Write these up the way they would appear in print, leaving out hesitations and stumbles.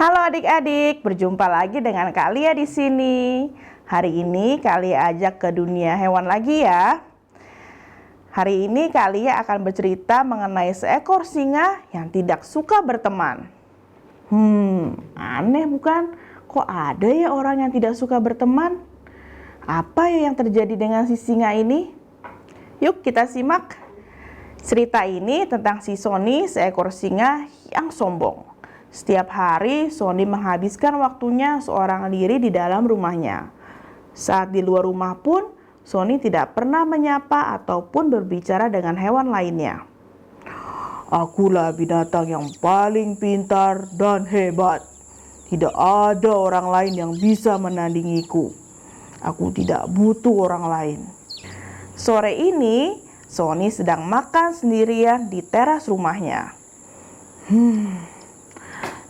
Halo adik-adik, berjumpa lagi dengan Kak Lia di sini. Hari ini Kak Lia ajak ke dunia hewan lagi ya. Hari ini Kak Lia akan bercerita mengenai seekor singa yang tidak suka berteman. Aneh bukan? Kok ada ya orang yang tidak suka berteman? Apa ya yang terjadi dengan si singa ini? Yuk kita simak. Cerita ini tentang si Sony, seekor singa yang sombong. Setiap hari, Sony menghabiskan waktunya seorang diri di dalam rumahnya. Saat di luar rumah pun, Sony tidak pernah menyapa ataupun berbicara dengan hewan lainnya. Akulah binatang yang paling pintar dan hebat. Tidak ada orang lain yang bisa menandingiku. Aku tidak butuh orang lain. Sore ini, Sony sedang makan sendirian di teras rumahnya.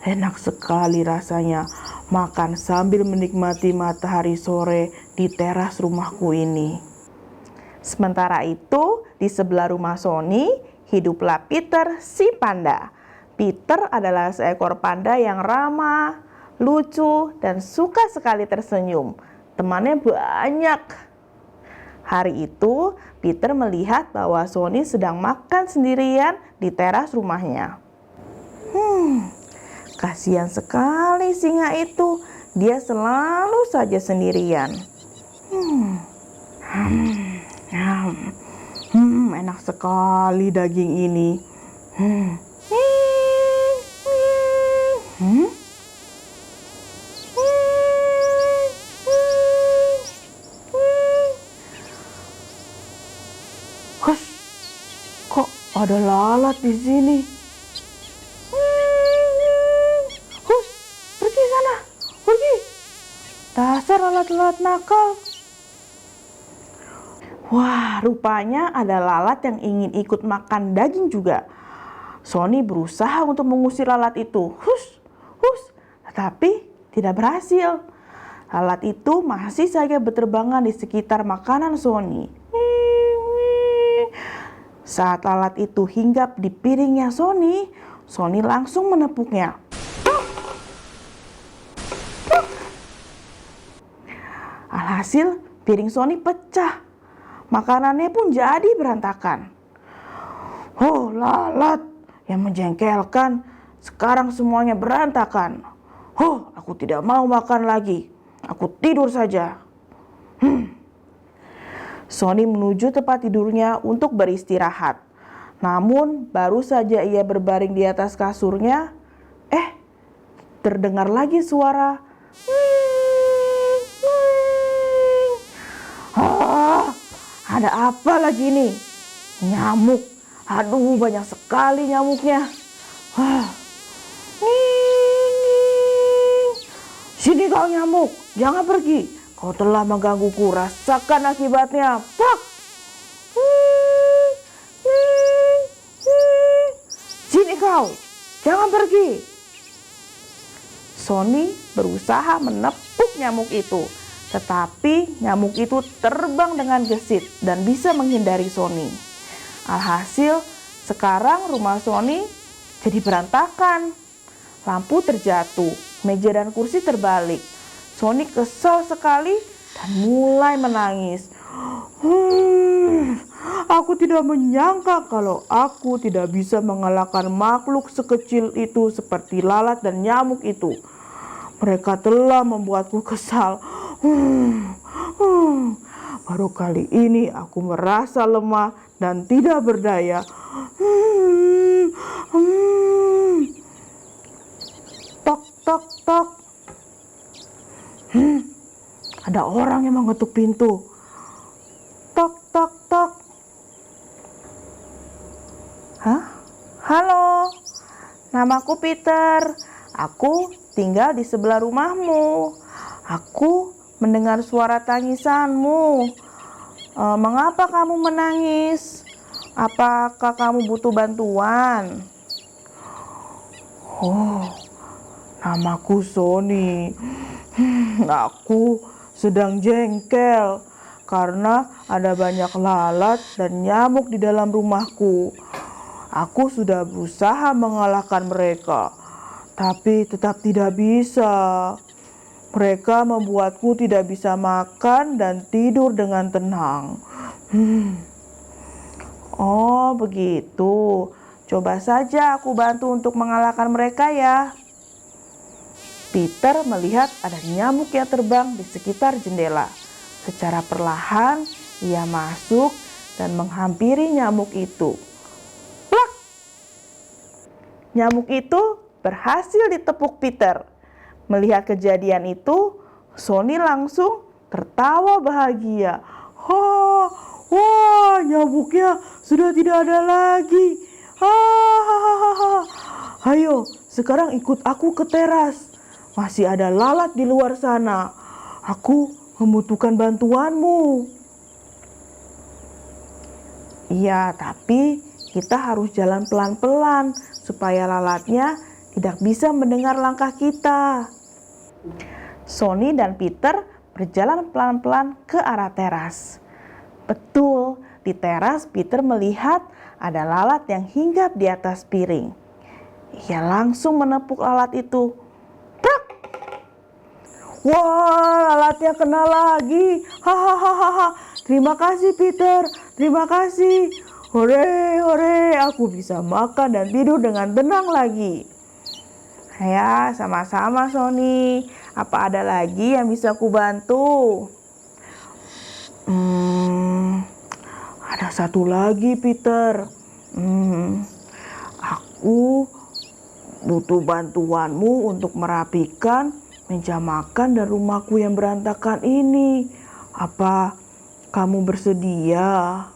Enak sekali rasanya makan sambil menikmati matahari sore di teras rumahku ini. Sementara itu, di sebelah rumah Sony, hiduplah Peter si panda. Peter adalah seekor panda yang ramah, lucu, dan suka sekali tersenyum. Temannya banyak. Hari itu, Peter melihat bahwa Sony sedang makan sendirian di teras rumahnya. Kasihan sekali singa itu, dia selalu saja sendirian. Enak sekali daging ini. Hush, kok ada lalat di sini? Dasar lalat-lalat nakal. Wah, rupanya ada lalat yang ingin ikut makan daging juga. Sony berusaha untuk mengusir lalat itu. Tetapi tidak berhasil. Lalat itu masih saja berterbangan di sekitar makanan Sony. Saat lalat itu hinggap di piringnya Sony, Sony langsung menepuknya. Alhasil, piring Sony pecah. Makanannya pun jadi berantakan. Oh, lalat yang menjengkelkan. Sekarang semuanya berantakan. Oh, aku tidak mau makan lagi. Aku tidur saja. Sony menuju tempat tidurnya untuk beristirahat. Namun, baru saja ia berbaring di atas kasurnya, terdengar lagi suara. Ada apa lagi nih? Nyamuk. Aduh, banyak sekali nyamuknya. Sini kau nyamuk, jangan pergi. Kau telah menggangguku, rasakan akibatnya. Pak! Sini kau, jangan pergi. Sony berusaha menepuk nyamuk itu. Tetapi nyamuk itu terbang dengan gesit dan bisa menghindari Sony. Alhasil, sekarang rumah Sony jadi berantakan. Lampu terjatuh, meja dan kursi terbalik. Sony kesal sekali dan mulai menangis. Aku tidak menyangka kalau aku tidak bisa mengalahkan makhluk sekecil itu seperti lalat dan nyamuk itu. Mereka telah membuatku kesal. Baru kali ini aku merasa lemah dan tidak berdaya. Tok, tok, tok. Ada orang yang mengetuk pintu. Tok, tok, tok. Halo, namaku Peter. Aku tinggal di sebelah rumahmu. Aku mendengar suara tangisanmu. Mengapa kamu menangis? Apakah kamu butuh bantuan? Oh, namaku Sony. Aku sedang jengkel karena ada banyak lalat dan nyamuk di dalam rumahku. Aku sudah berusaha mengalahkan mereka, tapi tetap tidak bisa. Mereka membuatku tidak bisa makan dan tidur dengan tenang. Oh, begitu. Coba saja aku bantu untuk mengalahkan mereka ya. Peter melihat ada nyamuk yang terbang di sekitar jendela. Secara perlahan, ia masuk dan menghampiri nyamuk itu. Plak! Nyamuk itu berhasil ditepuk Peter. Melihat kejadian itu, Sony langsung tertawa bahagia. Wah, nyamuknya sudah tidak ada lagi. Hahaha. Ayo, sekarang ikut aku ke teras. Masih ada lalat di luar sana. Aku membutuhkan bantuanmu. Iya, tapi kita harus jalan pelan-pelan supaya lalatnya tidak bisa mendengar langkah kita. Sony dan Peter berjalan pelan-pelan ke arah teras. Betul, di teras Peter melihat ada lalat yang hinggap di atas piring. Ia langsung menepuk lalat itu. Prak! Wah, lalatnya kena lagi. Hahaha. Terima kasih Peter, terima kasih. Hore, hore, aku bisa makan dan tidur dengan tenang lagi. Ya, sama-sama Sony. Apa ada lagi yang bisa aku bantu? Ada satu lagi Peter. Aku butuh bantuanmu untuk merapikan meja makan dan rumahku yang berantakan ini. Apa kamu bersedia?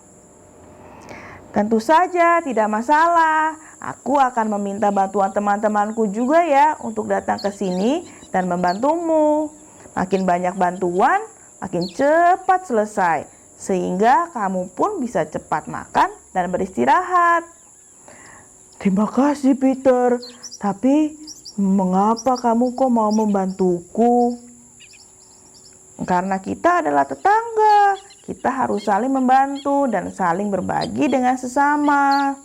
Tentu saja, tidak masalah. Aku akan meminta bantuan teman-temanku juga ya untuk datang ke sini dan membantumu. Makin banyak bantuan, makin cepat selesai. Sehingga kamu pun bisa cepat makan dan beristirahat. Terima kasih Peter, tapi mengapa kamu kok mau membantuku? Karena kita adalah tetangga. Kita harus saling membantu dan saling berbagi dengan sesama.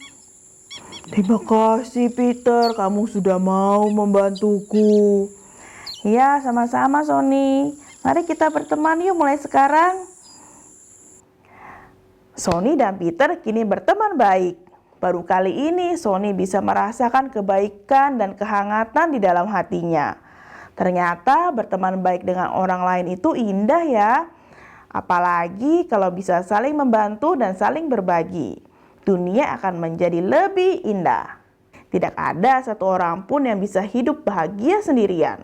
Terima kasih Peter, kamu sudah mau membantuku. Ya, sama-sama Sony. Mari kita berteman yuk mulai sekarang. Sony dan Peter kini berteman baik. Baru kali ini Sony bisa merasakan kebaikan dan kehangatan di dalam hatinya. Ternyata berteman baik dengan orang lain itu indah ya. Apalagi kalau bisa saling membantu dan saling berbagi. Dunia akan menjadi lebih indah. Tidak ada satu orang pun yang bisa hidup bahagia sendirian.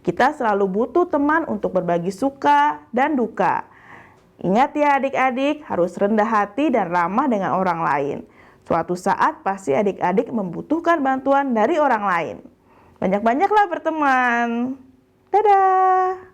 Kita selalu butuh teman untuk berbagi suka dan duka. Ingat ya adik-adik, harus rendah hati dan ramah dengan orang lain. Suatu saat pasti adik-adik membutuhkan bantuan dari orang lain. Banyak-banyaklah berteman. Dadah!